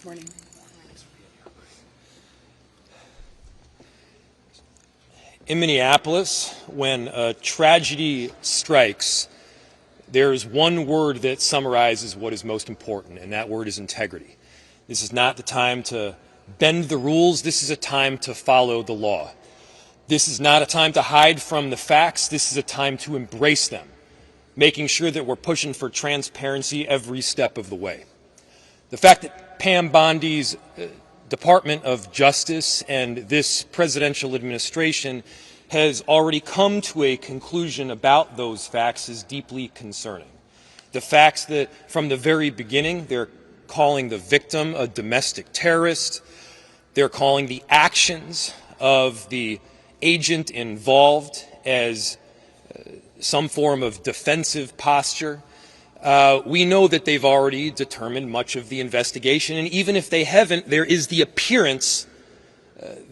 Morning. In Minneapolis, when a tragedy strikes, there's one word that summarizes what is most important, and that word is integrity. This is not the time to bend the rules. This is a time to follow the law. This is not a time to hide from the facts. This is a time to embrace them, making sure that we're pushing for transparency every step of the way. The fact that Pam Bondi's Department of Justice and this presidential administration has already come to a conclusion about those facts is deeply concerning. The facts that from the very beginning they're calling the victim a domestic terrorist, they're calling the actions of the agent involved as some form of defensive posture. We know that they've already determined much of the investigation, and even if they haven't, there is the appearance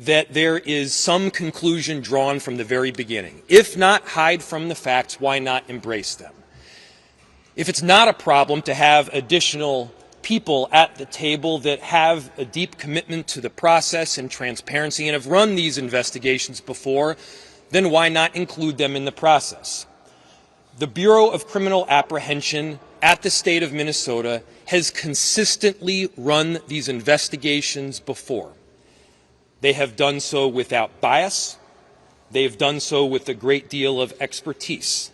that there is some conclusion drawn from the very beginning. If not hide from the facts, why not embrace them? If it's not a problem to have additional people at the table that have a deep commitment to the process and transparency and have run these investigations before, then why not include them in the process? The Bureau of Criminal Apprehension at the state of Minnesota has consistently run these investigations before. They have done so without bias. They have done so with a great deal of expertise.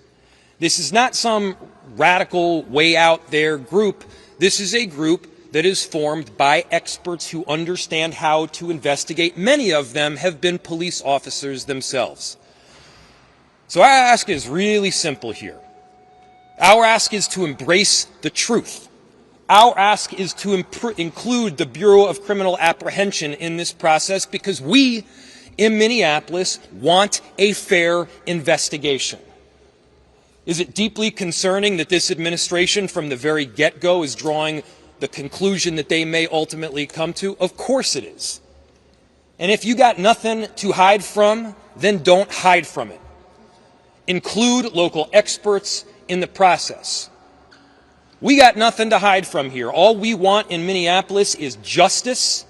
This is not some radical, way out there group. This is a group that is formed by experts who understand how to investigate. Many of them have been police officers themselves. So our ask is really simple here. Our ask is to embrace the truth. Our ask is to include the Bureau of Criminal Apprehension in this process because we in Minneapolis want a fair investigation. Is it deeply concerning that this administration from the very get-go is drawing the conclusion that they may ultimately come to? Of course it is. And if you got nothing to hide from, then don't hide from it. Include local experts in the process. We got nothing to hide from here. All we want in Minneapolis is justice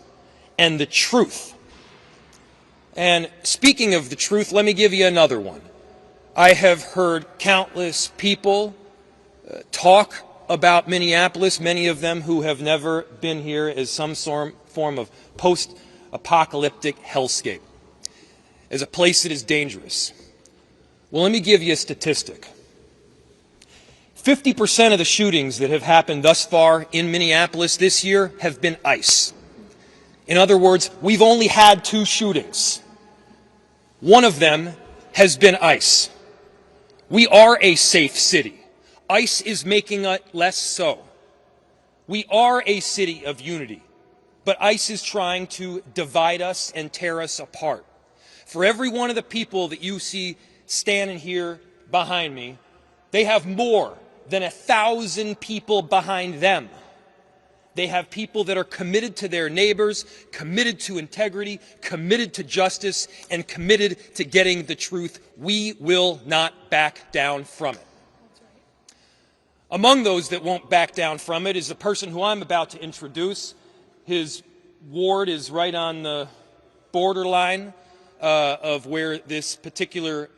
and the truth. And speaking of the truth, let me give you another one. I have heard countless people talk about Minneapolis, many of them who have never been here, as some form of post-apocalyptic hellscape, as a place that is dangerous. Well, let me give you a statistic. 50% of the shootings that have happened thus far in Minneapolis this year have been ICE. In other words, we've only had 2 shootings. One of them has been ICE. We are a safe city. ICE is making it less so. We are a city of unity, but ICE is trying to divide us and tear us apart. For every one of the people that you see standing here behind me, they have more than 1,000 people behind them. They have people that are committed to their neighbors, committed to integrity, committed to justice, and committed to getting the truth. We will not back down from it. Among those that won't back down from it is the person who I'm about to introduce. His ward is right on the borderline of where this particular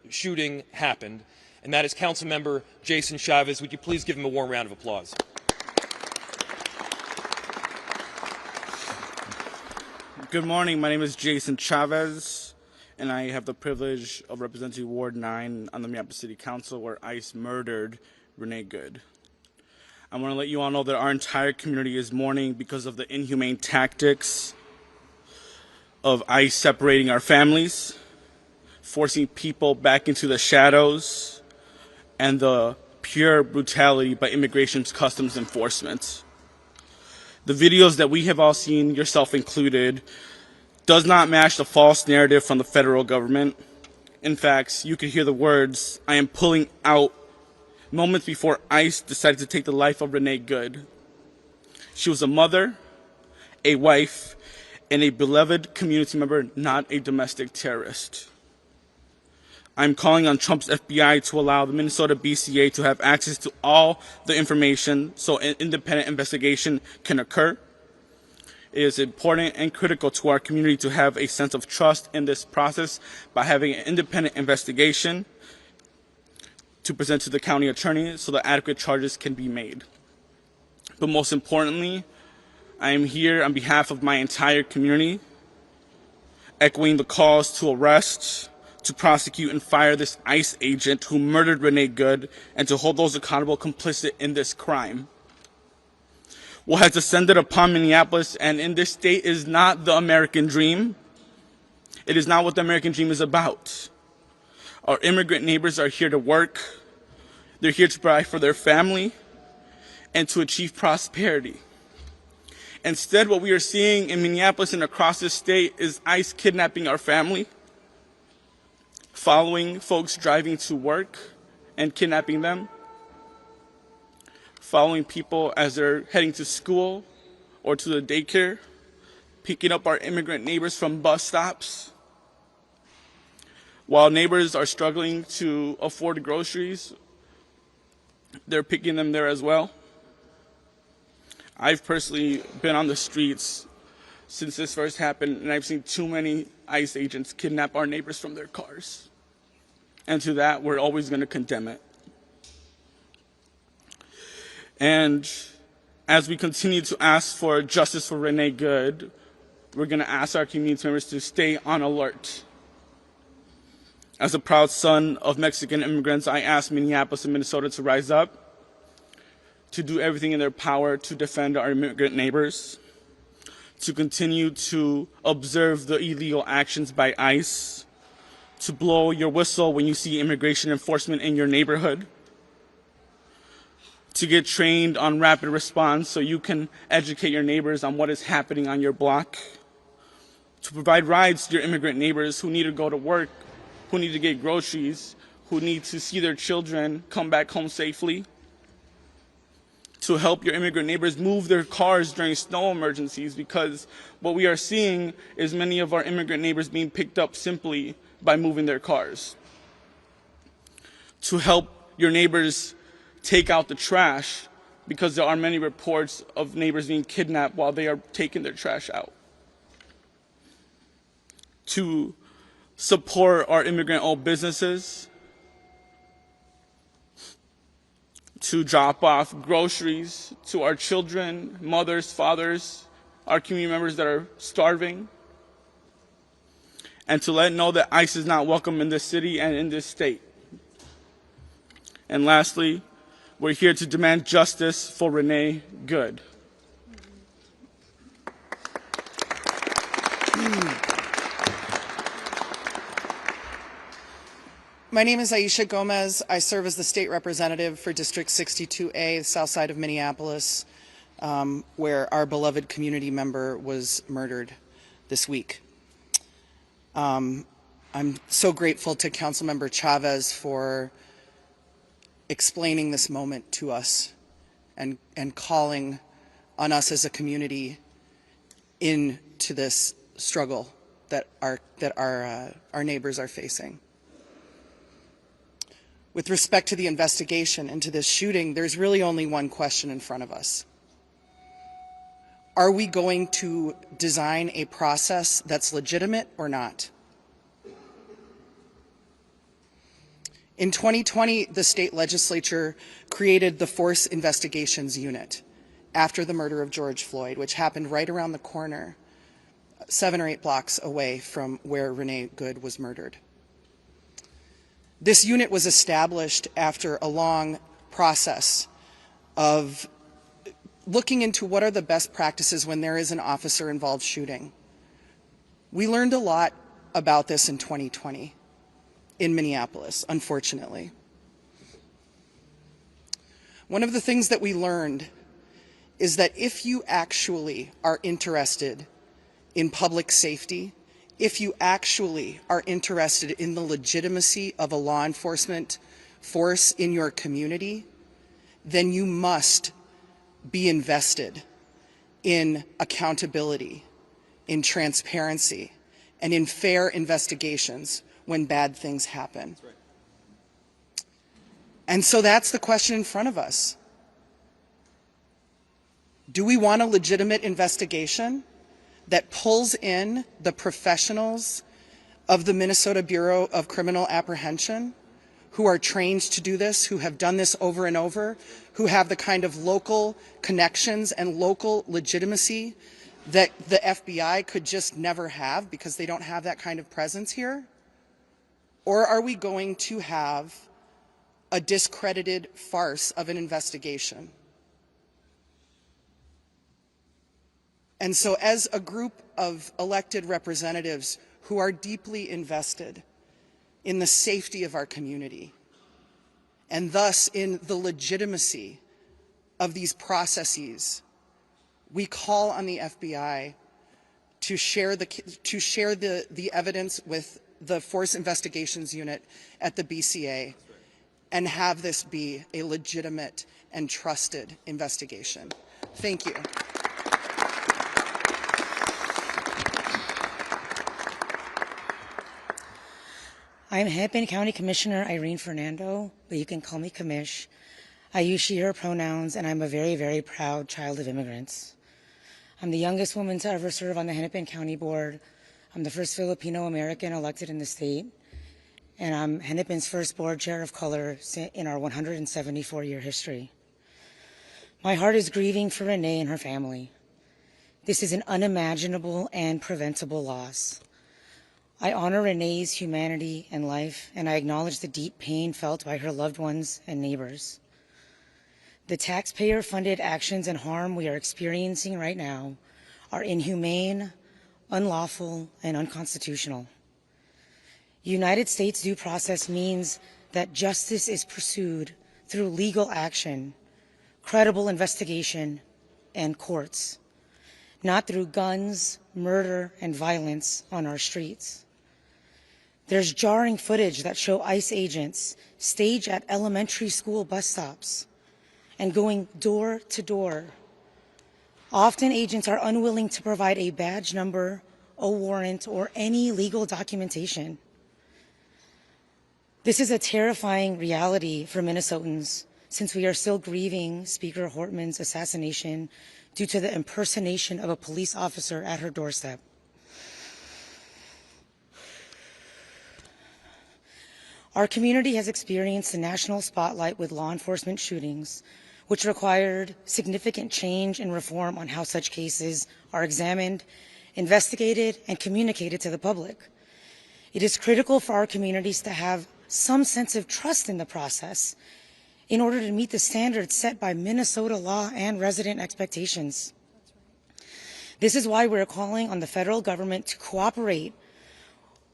shooting happened, and that is Councilmember Jason Chavez. Would you please give him a warm round of applause? Good morning. My name is Jason Chavez, and I have the privilege of representing Ward 9 on the Minneapolis City Council, where ICE murdered Renee Good. I want to let you all know that our entire community is mourning because of the inhumane tactics of ICE separating our families, forcing people back into the shadows, and the pure brutality by Immigration's Customs Enforcement. The videos that we have all seen, yourself included, does not match the false narrative from the federal government. In fact, you could hear the words, "I am pulling out," moments before ICE decided to take the life of Renee Good. She was a mother, a wife, and a beloved community member, not a domestic terrorist. I'm calling on Trump's FBI to allow the Minnesota BCA to have access to all the information so an independent investigation can occur. It is important and critical to our community to have a sense of trust in this process by having an independent investigation to present to the county attorney so that adequate charges can be made. But most importantly, I am here on behalf of my entire community, echoing the calls to arrest, to prosecute and fire this ICE agent who murdered Renee Good, and to hold those accountable complicit in this crime. What has descended upon Minneapolis and in this state is not the American dream. It is not what the American dream is about. Our immigrant neighbors are here to work. They're here to provide for their family and to achieve prosperity. Instead, what we are seeing in Minneapolis and across this state is ICE kidnapping our family, following folks driving to work and kidnapping them, following people as they're heading to school or to the daycare, picking up our immigrant neighbors from bus stops. While neighbors are struggling to afford groceries, they're picking them there as well. I've personally been on the streets since this first happened, and I've seen too many ICE agents kidnap our neighbors from their cars. And to that, we're always going to condemn it. And as we continue to ask for justice for Renee Good, we're going to ask our community members to stay on alert. As a proud son of Mexican immigrants, I ask Minneapolis and Minnesota to rise up, to do everything in their power to defend our immigrant neighbors, to continue to observe the illegal actions by ICE, to blow your whistle when you see immigration enforcement in your neighborhood, to get trained on rapid response so you can educate your neighbors on what is happening on your block, to provide rides to your immigrant neighbors who need to go to work, who need to get groceries, who need to see their children come back home safely, to help your immigrant neighbors move their cars during snow emergencies, because what we are seeing is many of our immigrant neighbors being picked up simply by moving their cars. To help your neighbors take out the trash, because there are many reports of neighbors being kidnapped while they are taking their trash out. To support our immigrant-owned businesses, to drop off groceries to our children, mothers, fathers, our community members that are starving, and to let know that ICE is not welcome in this city and in this state. And lastly, we're here to demand justice for Renee Good. My name is Aisha Gomez. I serve as the state representative for District 62A, the south side of Minneapolis, where our beloved community member was murdered this week. I'm so grateful to Councilmember Chavez for explaining this moment to us and calling on us as a community into this struggle that our neighbors are facing. With respect to the investigation into this shooting, there's really only one question in front of us. Are we going to design a process that's legitimate or not? In 2020, the state legislature created the Force Investigations Unit after the murder of George Floyd, which happened right around the corner, 7 or 8 blocks away from where Renee Good was murdered. This unit was established after a long process of looking into what are the best practices when there is an officer-involved shooting. We learned a lot about this in 2020 in Minneapolis, unfortunately. One of the things that we learned is that if you actually are interested in public safety, if you actually are interested in the legitimacy of a law enforcement force in your community, then you must be invested in accountability, in transparency, and in fair investigations when bad things happen. That's right. And so that's the question in front of us. Do we want a legitimate investigation, that pulls in the professionals of the Minnesota Bureau of Criminal Apprehension who are trained to do this, who have done this over and over, who have the kind of local connections and local legitimacy that the FBI could just never have because they don't have that kind of presence here? Or are we going to have a discredited farce of an investigation? And so as a group of elected representatives who are deeply invested in the safety of our community, and thus in the legitimacy of these processes, we call on the FBI to share the evidence with the Force Investigations Unit at the BCA and have this be a legitimate and trusted investigation. Thank you. I'm Hennepin County Commissioner Irene Fernando, but you can call me Commish. I use she, her pronouns, and I'm a very, very proud child of immigrants. I'm the youngest woman to ever serve on the Hennepin County Board. I'm the first Filipino American elected in the state, and I'm Hennepin's first board chair of color in our 174-year history. My heart is grieving for Renee and her family. This is an unimaginable and preventable loss. I honor Renee's humanity and life, and I acknowledge the deep pain felt by her loved ones and neighbors. The taxpayer-funded actions and harm we are experiencing right now are inhumane, unlawful, and unconstitutional. United States due process means that justice is pursued through legal action, credible investigation, and courts, not through guns, murder, and violence on our streets. There's jarring footage that show ICE agents stage at elementary school bus stops and going door to door. Often agents are unwilling to provide a badge number, a warrant, or any legal documentation. This is a terrifying reality for Minnesotans since we are still grieving Speaker Hortman's assassination due to the impersonation of a police officer at her doorstep. Our community has experienced the national spotlight with law enforcement shootings, which required significant change and reform on how such cases are examined, investigated, and communicated to the public. It is critical for our communities to have some sense of trust in the process in order to meet the standards set by Minnesota law and resident expectations. This is why we're calling on the federal government to cooperate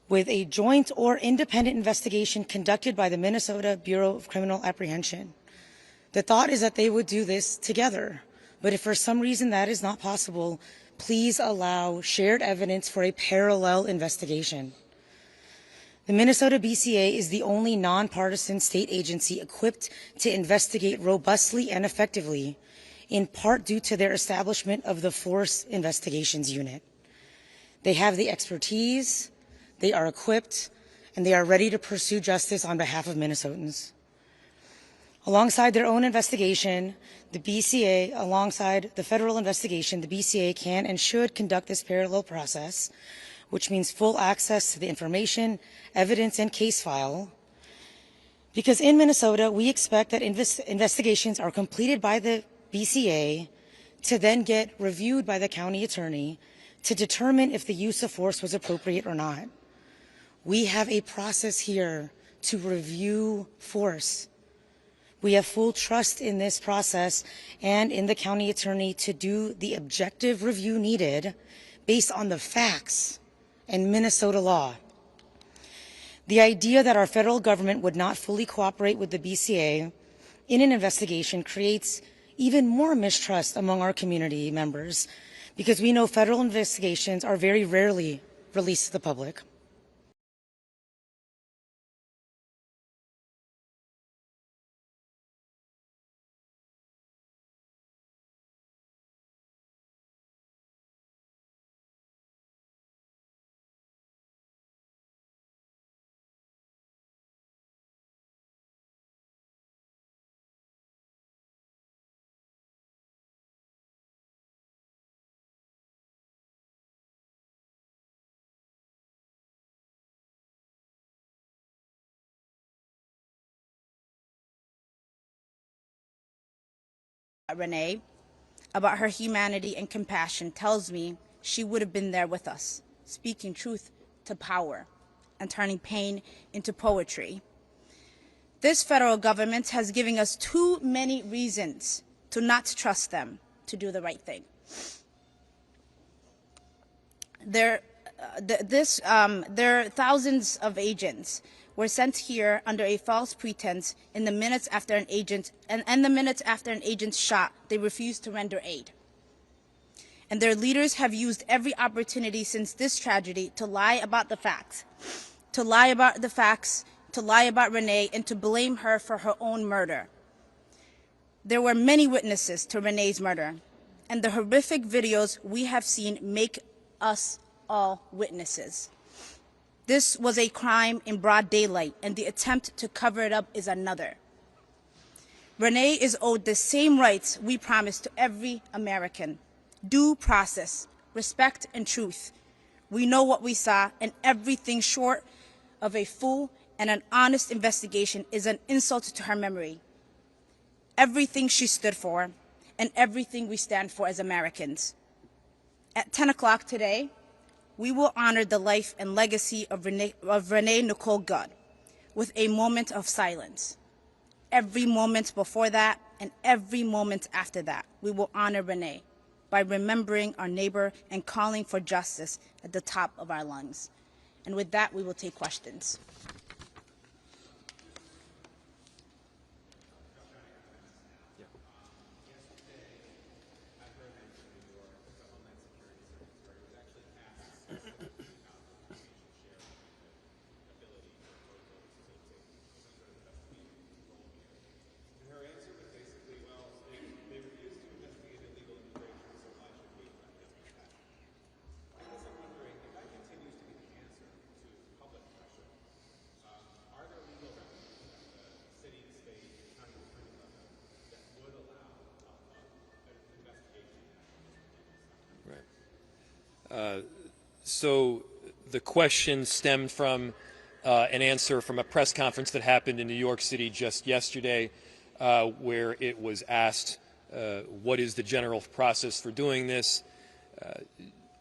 with a joint or independent investigation conducted by the Minnesota Bureau of Criminal Apprehension. The thought is that they would do this together, but if for some reason that is not possible, please allow shared evidence for a parallel investigation. The Minnesota BCA is the only nonpartisan state agency equipped to investigate robustly and effectively, in part due to their establishment of the Force Investigations Unit. They have the expertise, they are equipped, and they are ready to pursue justice on behalf of Minnesotans. Alongside their own investigation, the BCA, alongside the federal investigation, the BCA can and should conduct this parallel process, which means full access to the information, evidence, and case file. Because in Minnesota, we expect that investigations are completed by the BCA to then get reviewed by the county attorney to determine if the use of force was appropriate or not. We have a process here to review force. We have full trust in this process and in the county attorney to do the objective review needed based on the facts and Minnesota law. The idea that our federal government would not fully cooperate with the BCA in an investigation creates even more mistrust among our community members because we know federal investigations are very rarely released to the public. Renee, about her humanity and compassion, tells me she would have been there with us, speaking truth to power and turning pain into poetry. This federal government has given us too many reasons to not trust them to do the right thing. There are thousands of agents were sent here under a false pretense in the minutes after an agent, and the minutes after an agent's shot, they refused to render aid. And their leaders have used every opportunity since this tragedy to lie about the facts, to lie about Renee, and to blame her for her own murder. There were many witnesses to Renee's murder, and the horrific videos we have seen make us all witnesses. This was a crime in broad daylight, and the attempt to cover it up is another. Renee is owed the same rights we promised to every American: due process, respect, and truth. We know what we saw, and everything short of a full and an honest investigation is an insult to her memory. Everything she stood for, and everything we stand for as Americans. At 10 o'clock today, we will honor the life and legacy of Renee Nicole Goode with a moment of silence. Every moment before that and every moment after that, we will honor Renee by remembering our neighbor and calling for justice at the top of our lungs. And with that, we will take questions. So the question stemmed from an answer from a press conference that happened in New York City just yesterday, where it was asked, what is the general process for doing this?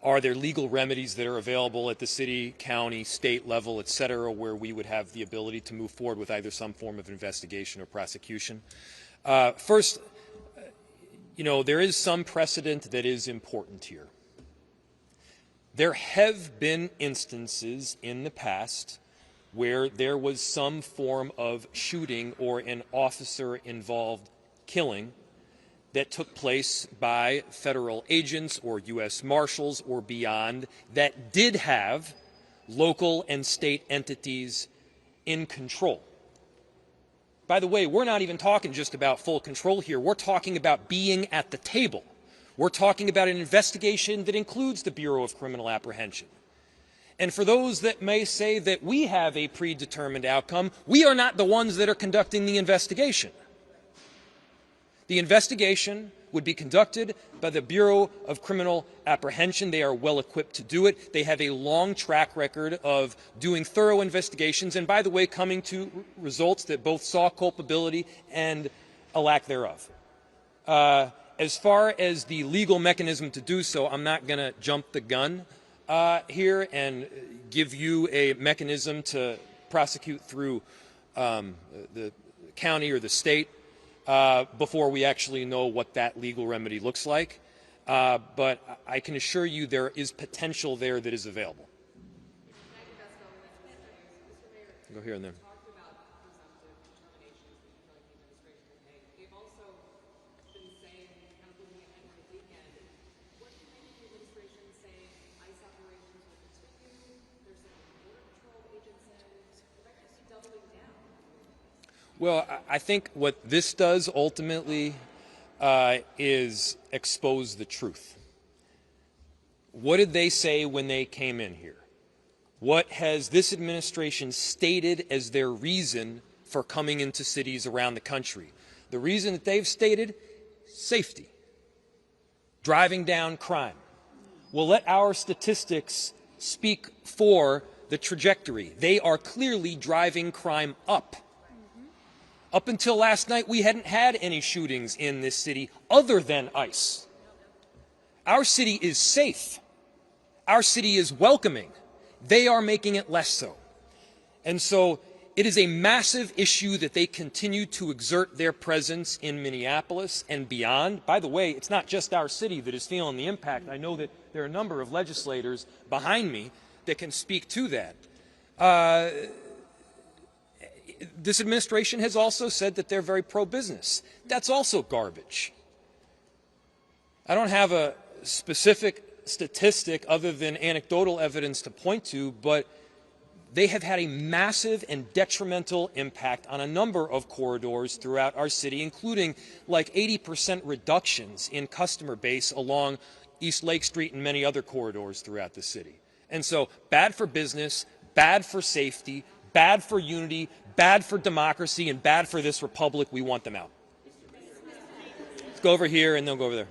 Are there legal remedies that are available at the city, county, state level, et cetera, where we would have the ability to move forward with either some form of investigation or prosecution? First, there is some precedent that is important here. There have been instances in the past where there was some form of shooting or an officer-involved killing that took place by federal agents or U.S. Marshals or beyond that did have local and state entities in control. By the way, we're not even talking just about full control here. We're talking about being at the table. We're talking about an investigation that includes the Bureau of Criminal Apprehension. And for those that may say that we have a predetermined outcome, we are not the ones that are conducting the investigation. The investigation would be conducted by the Bureau of Criminal Apprehension. They are well equipped to do it. They have a long track record of doing thorough investigations and, by the way, coming to results that both saw culpability and a lack thereof. As far as the legal mechanism to do so, I'm not going to jump the gun here and give you a mechanism to prosecute through the county or the state before we actually know what that legal remedy looks like. But I can assure you there is potential there that is available. Go here and there. Well, I think what this does ultimately is expose the truth. What did they say when they came in here? What has this administration stated as their reason for coming into cities around the country? The reason that they've stated, safety, driving down crime. Well, let our statistics speak for the trajectory. They are clearly driving crime up. Up until last night, we hadn't had any shootings in this city other than ICE. Our city is safe. Our city is welcoming. They are making it less so. And so it is a massive issue that they continue to exert their presence in Minneapolis and beyond. By the way, it's not just our city that is feeling the impact. I know that there are a number of legislators behind me that can speak to that. This administration has also said that they're very pro-business. That's also garbage. I don't have a specific statistic other than anecdotal evidence to point to, but they have had a massive and detrimental impact on a number of corridors throughout our city, including like 80% reductions in customer base along East Lake Street and many other corridors throughout the city. And so bad for business, bad for safety, bad for unity, bad for democracy, and bad for this republic. We want them out. Let's go over here and then go over there.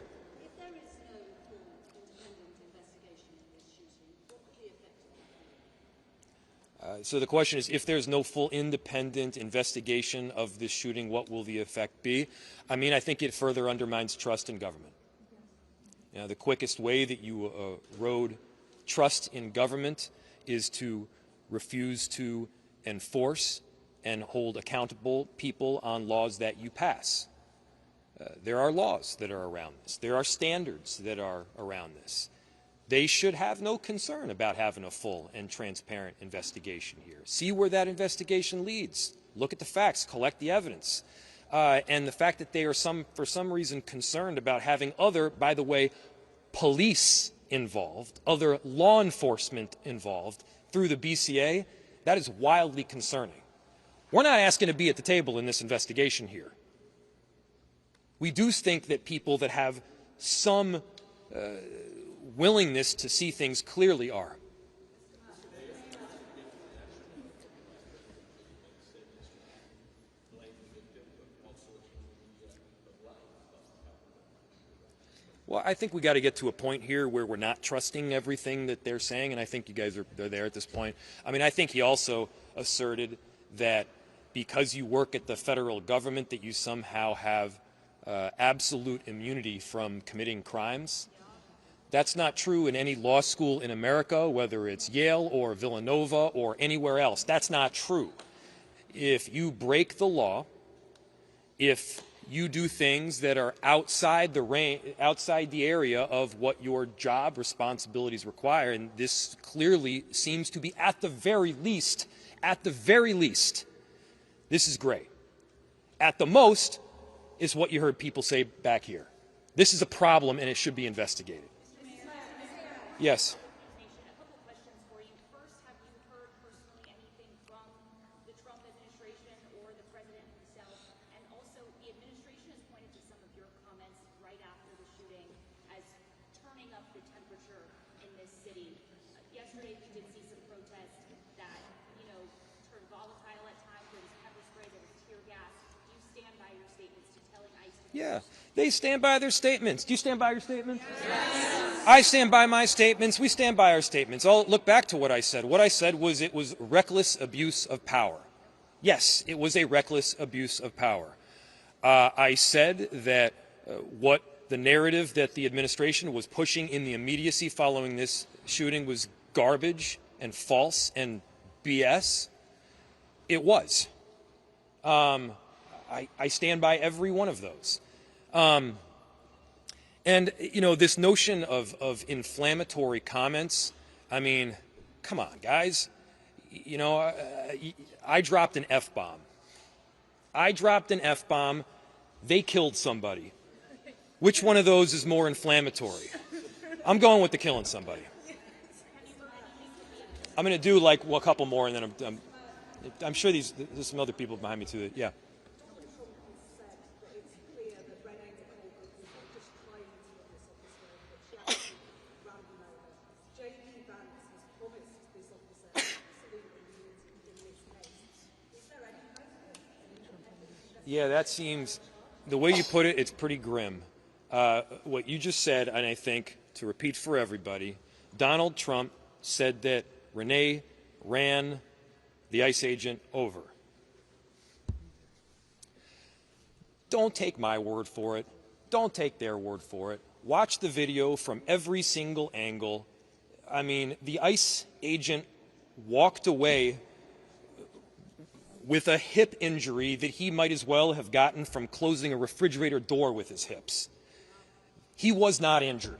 So the question is, if there's no full independent investigation of this shooting, what will the effect be? I mean, I think it further undermines trust in government. You know, the quickest way that you erode trust in government is to refuse to enforce and hold accountable people on laws that you pass. There are laws that are around this. There are standards that are around this. They should have no concern about having a full and transparent investigation here. See where that investigation leads. Look at the facts, collect the evidence. And the fact that they are for some reason concerned about having other, by the way, police involved, other law enforcement involved through the BCA, that is wildly concerning. We're not asking to be at the table in this investigation here. We do think that people that have some willingness to see things clearly are. Well, I think we got to get to a point here where we're not trusting everything that they're saying, and I think you guys are there at this point. I mean, I think he also asserted that because you work at the federal government that you somehow have absolute immunity from committing crimes. That's not true in any law school in America, whether it's Yale or Villanova or anywhere else. That's not true. If you break the law, if you do things that are outside the area of what your job responsibilities require, and this clearly seems to be at the very least, this is great. At the most is what you heard people say back here. This is a problem and it should be investigated. Yes. A couple questions for you. First, have you heard personally anything from the Trump administration or the president himself? And also, the administration has pointed to some of your comments right after the shooting as turning up the temperature in this city. Yesterday, we did see some protests that, turned volatile at times. There was pepper spray, there was tear gas. Do you stand by your statements to telling ICE to... Yeah, they stand by their statements. Do you stand by your statements? Yes. I stand by my statements. We stand by our statements. I'll look back to what I said. What I said was it was reckless abuse of power. Yes, it was a reckless abuse of power. I said that what the narrative that the administration was pushing in the immediacy following this shooting was garbage and false and BS. It was. I stand by every one of those. And, this notion of inflammatory comments, I mean, come on, guys. I dropped an F-bomb. They killed somebody. Which one of those is more inflammatory? I'm going with the killing somebody. I'm going to do like a couple more, and then I'm sure there's some other people behind me too. Yeah. Yeah, that seems, the way you put it, it's pretty grim. What you just said, and I think, to repeat for everybody, Donald Trump said that Renee ran the ICE agent over. Don't take my word for it. Don't take their word for it. Watch the video from every single angle. I mean, the ICE agent walked away with a hip injury that he might as well have gotten from closing a refrigerator door with his hips. He was not injured.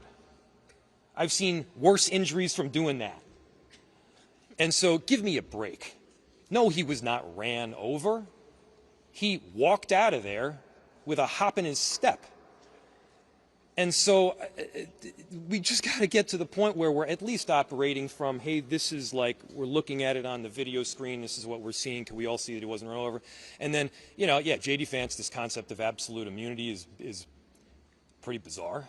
I've seen worse injuries from doing that. And so give me a break. No, he was not ran over. He walked out of there with a hop in his step. And so we just got to get to the point where we're at least operating from, hey, this is like, we're looking at it on the video screen, this is what we're seeing, can we all see that he wasn't run over? And then, you know, yeah, J.D. Vance, this concept of absolute immunity is pretty bizarre.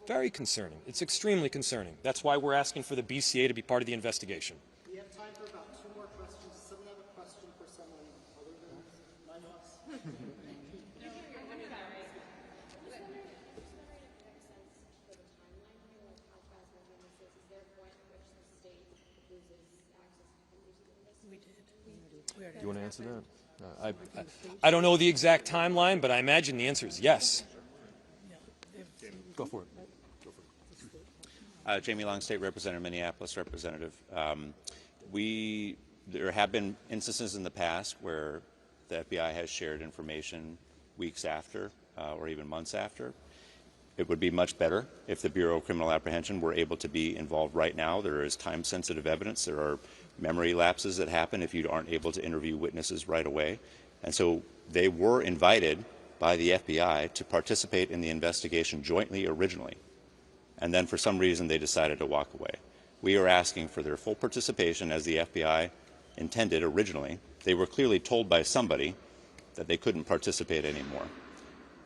Very concerning. It's extremely concerning. That's why we're asking for the BCA to be part of the investigation. We have time for about 2 more questions. Does someone have a question for someone other than my boss? Do you want to answer that? I don't know the exact timeline, but I imagine the answer is yes. Go for it. Jamie Long, State Representative, Minneapolis Representative. There have been instances in the past where the FBI has shared information weeks after or even months after. It would be much better if the Bureau of Criminal Apprehension were able to be involved right now. There is time-sensitive evidence. There are memory lapses that happen if you aren't able to interview witnesses right away. And so they were invited by the FBI to participate in the investigation jointly originally. And then for some reason they decided to walk away. We are asking for their full participation as the FBI intended originally. They were clearly told by somebody that they couldn't participate anymore.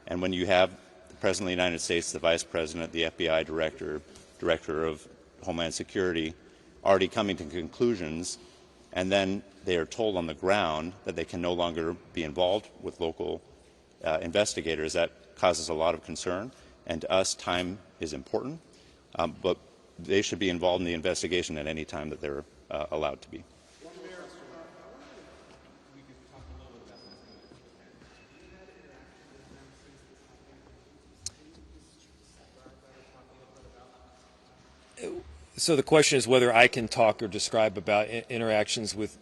And when you have the President of the United States, the Vice President, the FBI Director, Director of Homeland Security already coming to conclusions, and then they are told on the ground that they can no longer be involved with local investigators, that causes a lot of concern. And to us, time is important, but they should be involved in the investigation at any time that they're allowed to be. So the question is whether I can talk or describe about interactions with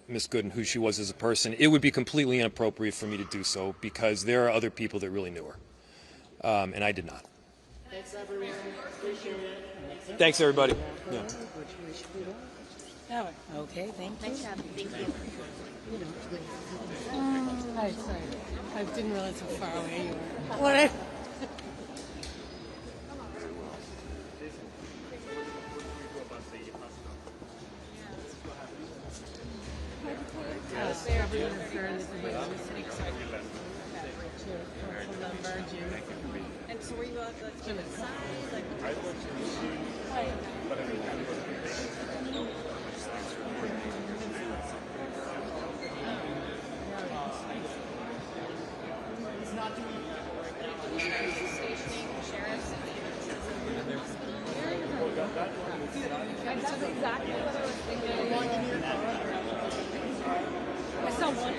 Ms. Good and who she was as a person. It would be completely inappropriate for me to do so because there are other people that really knew her, and I did not. Thanks, everyone. Appreciate it. Thanks, everybody. Yeah. Okay, thank you. Thank you. Hi, sorry. I didn't realize how far away you were. What? And so were you on the side? That's exactly what I was thinking. I saw one.